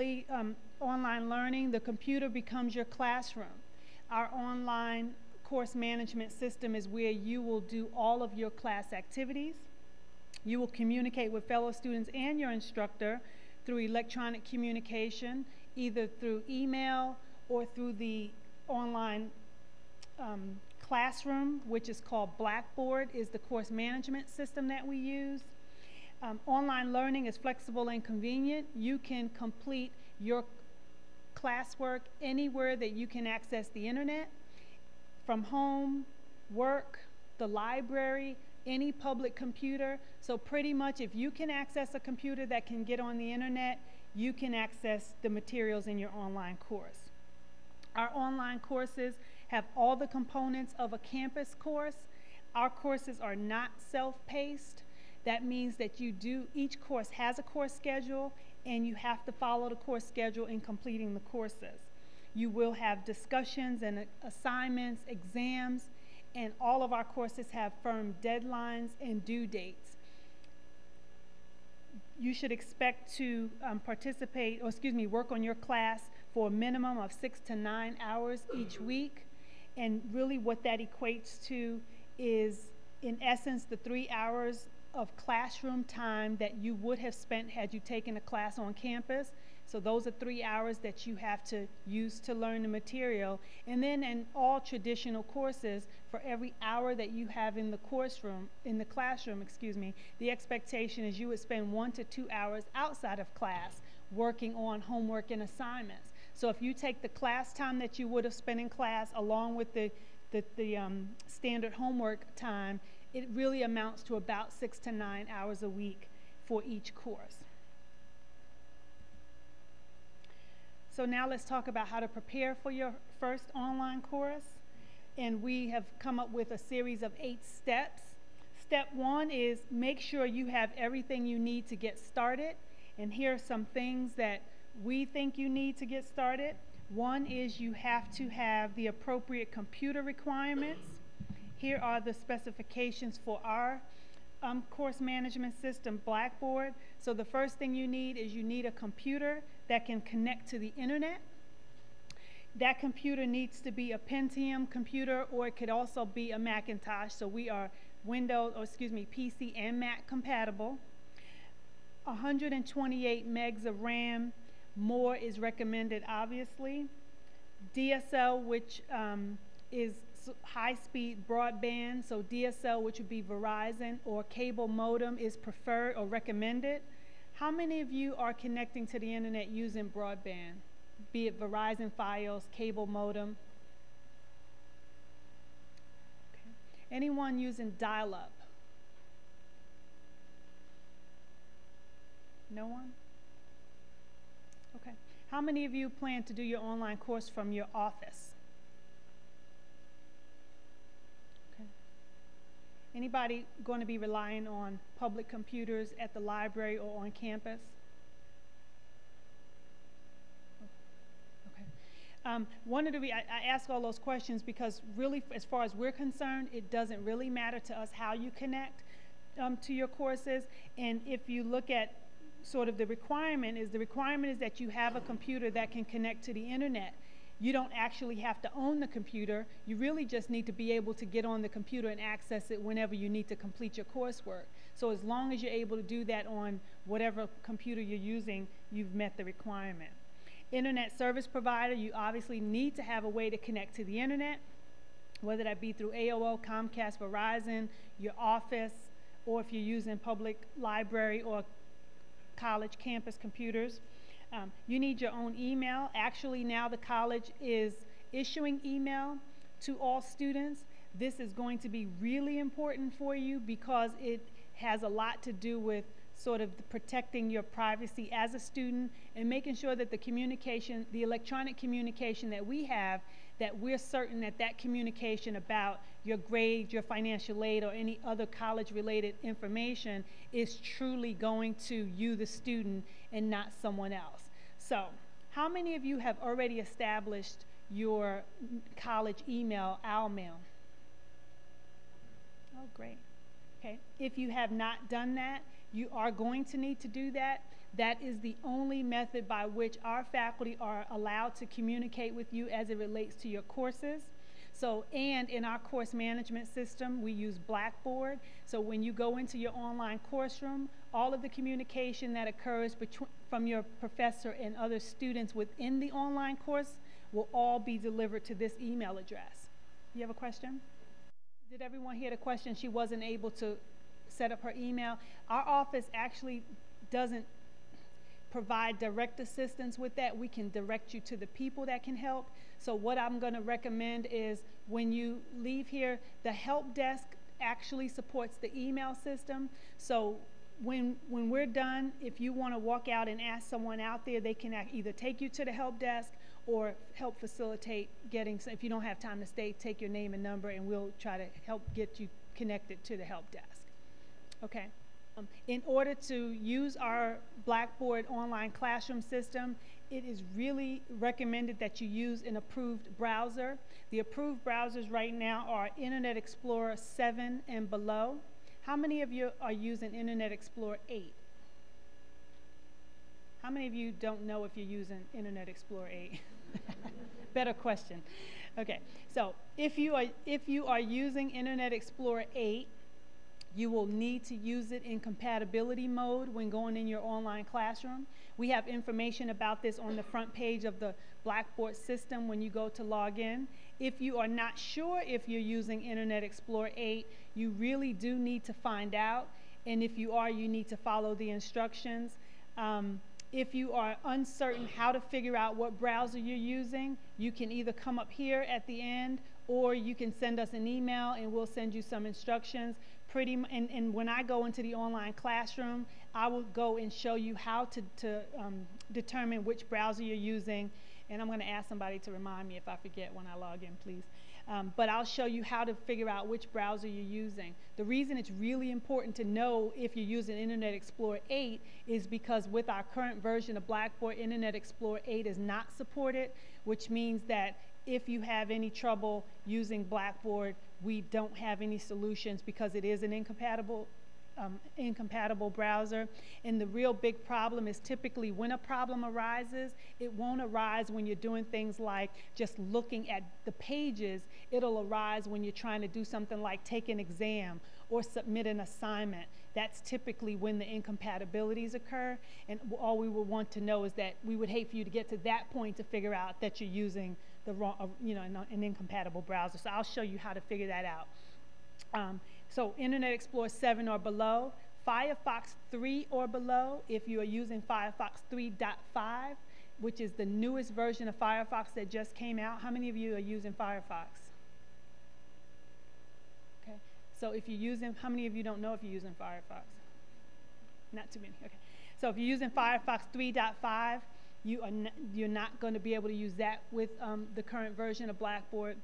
currently online learning, the computer becomes your classroom. Our online course management system is where you will do all of your class activities. You will communicate with fellow students and your instructor through electronic communication, either through email or through the online classroom, which is called Blackboard, is the course management system that we use. Online learning is flexible and convenient. You can complete your classwork anywhere that you can access the internet, from home, work, the library, any public computer. So pretty much if you can access a computer that can get on the internet, you can access the materials in your online course. Our online courses have all the components of a campus course. Our courses are not self-paced. That means that each course has a course schedule, and you have to follow the course schedule in completing the courses. You will have discussions and assignments, exams, and all of our courses have firm deadlines and due dates. You should expect to work on your class for a minimum of 6 to 9 hours each week. And really what that equates to is, in essence, the 3 hours of classroom time that you would have spent had you taken a class on campus. So those are 3 hours that you have to use to learn the material. And then in all traditional courses, for every hour that you have in the classroom, the expectation is you would spend 1 to 2 hours outside of class working on homework and assignments. So if you take the class time that you would have spent in class along with the standard homework time, it really amounts to about 6 to 9 hours a week for each course. So now let's talk about how to prepare for your first online course. And we have come up with a series of 8 steps. Step 1 is make sure you have everything you need to get started. And here are some things that we think you need to get started. One is you have to have the appropriate computer requirements. Here are the specifications for our course management system, Blackboard. So the first thing you need is you need a computer that can connect to the internet. That computer needs to be a Pentium computer, or it could also be a Macintosh. So we are PC and Mac compatible. 128 megs of RAM. More is recommended, obviously. DSL, which is high-speed broadband, so DSL, which would be Verizon, or cable modem, is preferred or recommended. How many of you are connecting to the internet using broadband, be it Verizon Fios, cable modem? Okay. Anyone using dial-up? No one? Okay. How many of you plan to do your online course from your office? Anybody going to be relying on public computers at the library or on campus? Okay. I ask all those questions because really, as far as we're concerned, it doesn't really matter to us how you connect to your courses. And if you look at sort of the requirement is that you have a computer that can connect to the internet. You don't actually have to own the computer. You really just need to be able to get on the computer and access it whenever you need to complete your coursework. So as long as you're able to do that on whatever computer you're using, you've met the requirement. Internet service provider, you obviously need to have a way to connect to the internet, whether that be through AOL, Comcast, Verizon, your office, or if you're using public library or college campus computers. You need your own email. Actually, now the college is issuing email to all students. This is going to be really important for you because it has a lot to do with sort of protecting your privacy as a student and making sure that the communication, the electronic communication that we have, that we're certain that that communication about your grades, your financial aid, or any other college-related information is truly going to you, the student, and not someone else. So, how many of you have already established your college email, OwlMail? Oh, great. Okay. If you have not done that, you are going to need to do that. That is the only method by which our faculty are allowed to communicate with you as it relates to your courses. So, and in our course management system, we use Blackboard. So when you go into your online course room, all of the communication that occurs from your professor and other students within the online course will all be delivered to this email address. You have a question? Did everyone hear the question? She wasn't able to set up her email. Our office actually doesn't provide direct assistance with that. We can direct you to the people that can help. So what I'm going to recommend is when you leave here, the help desk actually supports the email system. So when we're done, if you want to walk out and ask someone out there, they can either take you to the help desk or help facilitate getting, if you don't have time to stay, take your name and number and we'll try to help get you connected to the help desk. Okay. In order to use our Blackboard online classroom system, it is really recommended that you use an approved browser. The approved browsers right now are Internet Explorer 7 and below. How many of you are using Internet Explorer 8? How many of you don't know if you're using Internet Explorer 8? Better question. Okay, so if you are using Internet Explorer 8, you will need to use it in compatibility mode when going in your online classroom. We have information about this on the front page of the Blackboard system when you go to log in. If you are not sure if you're using Internet Explorer 8, you really do need to find out. And if you are, you need to follow the instructions. If you are uncertain how to figure out what browser you're using, you can either come up here at the end or you can send us an email and we'll send you some instructions. And when I go into the online classroom, I will go and show you how to determine which browser you're using. And I'm going to ask somebody to remind me if I forget when I log in, please. But I'll show you how to figure out which browser you're using. The reason it's really important to know if you're using Internet Explorer 8 is because with our current version of Blackboard, Internet Explorer 8 is not supported, which means that if you have any trouble using Blackboard, we don't have any solutions because it is an incompatible browser. And the real big problem is typically when a problem arises, it won't arise when you're doing things like just looking at the pages. It'll arise when you're trying to do something like take an exam or submit an assignment. That's typically when the incompatibilities occur. And all we would want to know is that we would hate for you to get to that point to figure out that you're using the wrong, an incompatible browser. So I'll show you how to figure that out. So Internet Explorer 7 or below, Firefox 3 or below, if you are using Firefox 3.5, which is the newest version of Firefox that just came out. How many of you are using Firefox? Okay, so if you're using, how many of you don't know if you're using Firefox? Not too many, okay. So if you're using Firefox 3.5, you're not going to be able to use that with the current version of Blackboard.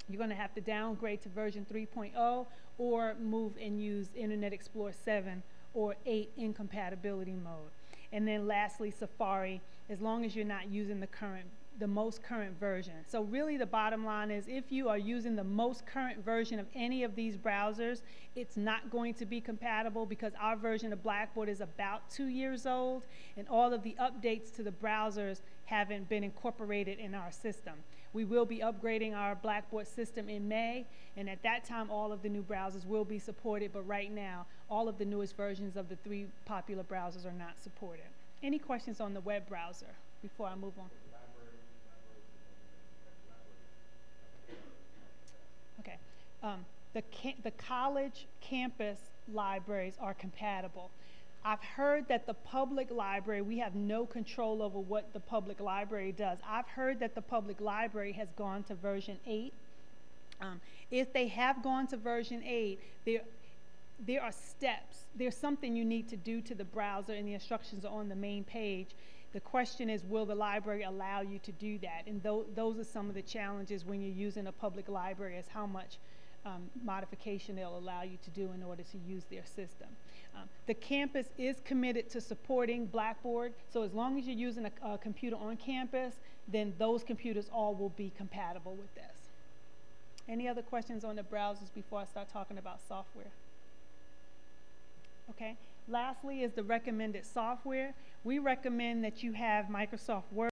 You're going to have to downgrade to version 3.0 or move and use Internet Explorer 7 or 8 in compatibility mode. And then lastly, Safari, as long as you're not using the most current version. So really the bottom line is if you are using the most current version of any of these browsers, it's not going to be compatible because our version of Blackboard is about 2 years old and all of the updates to the browsers haven't been incorporated in our system. We will be upgrading our Blackboard system in May, and at that time all of the new browsers will be supported, but right now all of the newest versions of the 3 popular browsers are not supported. Any questions on the web browser before I move on? Okay. The college campus libraries are compatible. I've heard that the public library, we have no control over what the public library does. I've heard that the public library has gone to version 8. If they have gone to version 8, there are steps. There's something you need to do to the browser, and the instructions are on the main page. The question is, will the library allow you to do that? And those are some of the challenges when you're using a public library, is how much modification they'll allow you to do in order to use their system. The campus is committed to supporting Blackboard, so as long as you're using a computer on campus, then those computers all will be compatible with this. Any other questions on the browsers before I start talking about software? Okay. Lastly is the recommended software. We recommend that you have Microsoft Word.